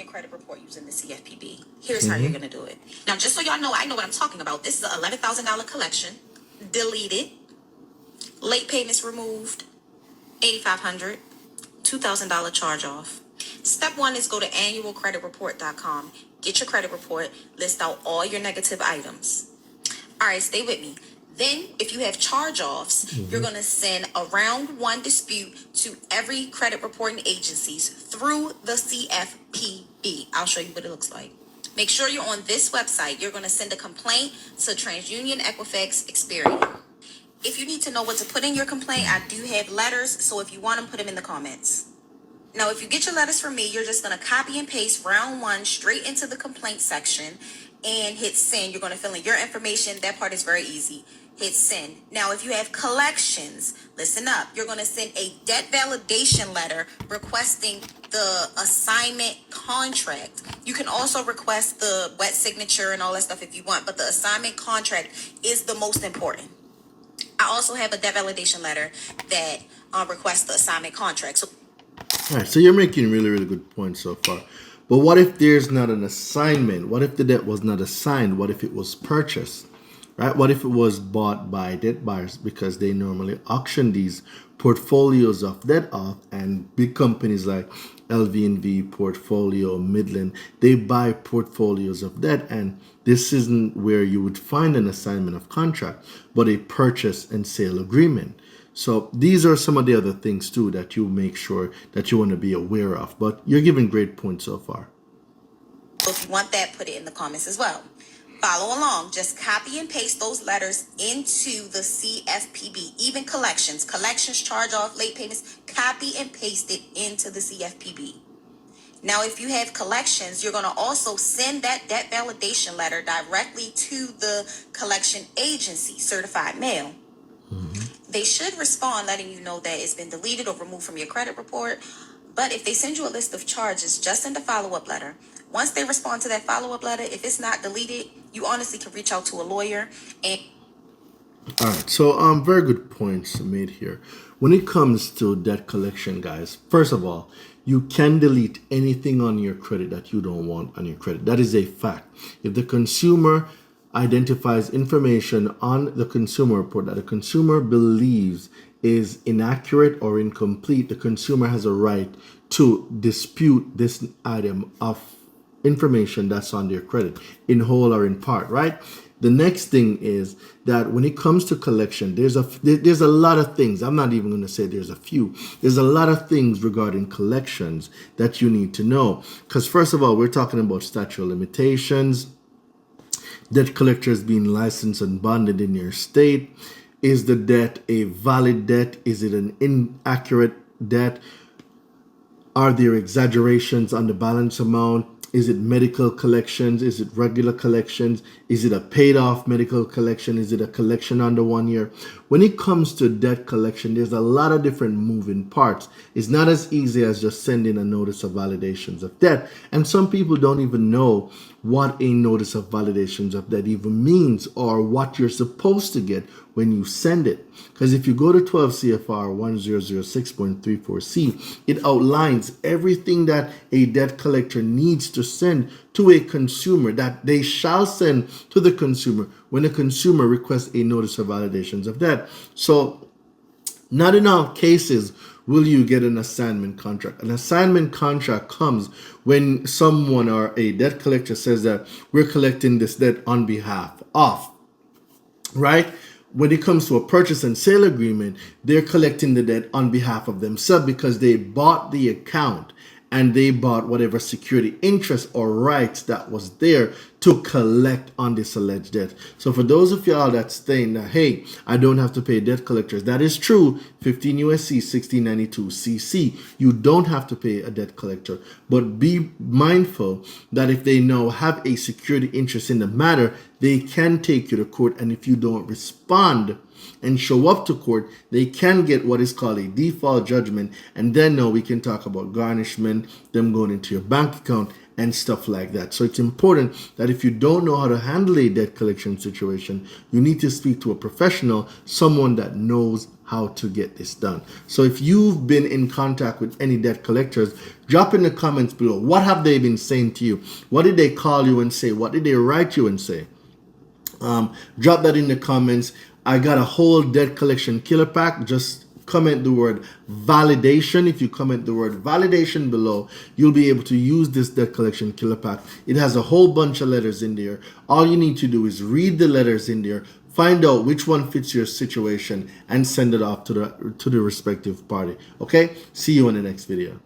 credit report using the CFPB. Here's how you're going to do it. Now, just so y'all know, I know what I'm talking about. This is an $11,000 collection, deleted, late payments removed, $8,500, $2,000 charge off. Step one is go to annualcreditreport.com. Get your credit report, list out all your negative items. All right, stay with me. Then, if you have charge-offs, you're going to send a round one dispute to every credit reporting agencies through the CFPB. I'll show you what it looks like. Make sure you're on this website. You're going to send a complaint to TransUnion, Equifax, Experian. If you need to know what to put in your complaint, I do have letters, so if you want them, put them in the comments. Now, if you get your letters from me, you're just going to copy and paste round one straight into the complaint section and hit send. You're going to fill in your information. That part is very easy. Hit send. Now, if you have collections, listen up. You're going to send a debt validation letter requesting the assignment contract. You can also request the wet signature and all that stuff if you want, but the assignment contract is the most important. I also have a debt validation letter that requests the assignment contract. So, all right, so you're making really, really good points so far. But what if there's not an assignment? What if the debt was not assigned? What if it was purchased? Right? What if it was bought by debt buyers, because they normally auction these portfolios of debt off, and big companies like LVNV Portfolio, Midland, they buy portfolios of debt, and this isn't where you would find an assignment of contract, but a purchase and sale agreement. So these are some of the other things too that you make sure that you want to be aware of. But you're giving great points so far. if you want that, put it in the comments as well. Follow along. Just copy and paste those letters into the CFPB. Even collections, charge off, late payments, copy and paste it into the CFPB. Now, if you have collections, you're going to also send that debt validation letter directly to the collection agency, certified mail. They should respond letting you know that it's been deleted or removed from your credit report. But if they send you a list of charges, just send a follow-up letter. Once they respond to that follow-up letter, if it's not deleted, you honestly can reach out to a lawyer. And all right, so very good points made here. When it comes to debt collection, guys, first of all, you can delete anything on your credit that you don't want on your credit. That is a fact. If the consumer identifies information on the consumer report that the consumer believes is inaccurate or incomplete, the consumer has a right to dispute this item of information that's on their credit, in whole or in part, right? The next thing is that when it comes to collection, there's a lot of things. I'm not even going to say there's a few. There's a lot of things regarding collections that you need to know. Because first of all, we're talking about statute of limitations, debt collectors being licensed and bonded in your state. Is the debt a valid debt? Is it an inaccurate debt? Are there exaggerations on the balance amount? Is it medical collections? Is it regular collections? Is it a paid off medical collection? Is it a collection under 1 year? When it comes to debt collection, there's a lot of different moving parts. It's not as easy as just sending a notice of validations of debt. And some people don't even know what a notice of validations of debt even means, or what you're supposed to get when you send it. Because if you go to 12 CFR 1006.34C, it outlines everything that a debt collector needs to send to a consumer, that they shall send to the consumer when a consumer requests a notice of validations of debt. So not in all cases will you get an assignment contract. An assignment contract comes when someone or a debt collector says that we're collecting this debt on behalf of, right? When it comes to a purchase and sale agreement, they're collecting the debt on behalf of themselves because they bought the account and they bought whatever security interest or rights that was there to collect on this alleged debt. So for those of y'all that's saying that, hey, I don't have to pay debt collectors, that is true. 15 USC 1692 CC, you don't have to pay a debt collector. But be mindful that if they now have a security interest in the matter, they can take you to court. And if you don't respond and show up to court, they can get what is called a default judgment. And then now we can talk about garnishment, them going into your bank account and stuff like that. So it's important that if you don't know how to handle a debt collection situation, you need to speak to a professional, someone that knows how to get this done. So if you've been in contact with any debt collectors, drop in the comments below. What have they been saying to you? What did they call you and say? What did they write you and say? Drop that in the comments. I got a whole debt collection killer pack. Just comment the word validation. If you comment the word validation below, you'll be able to use this debt collection killer pack. It has a whole bunch of letters in there. All you need to do is read the letters in there, find out which one fits your situation, and send it off to the respective party. Okay, see you in the next video.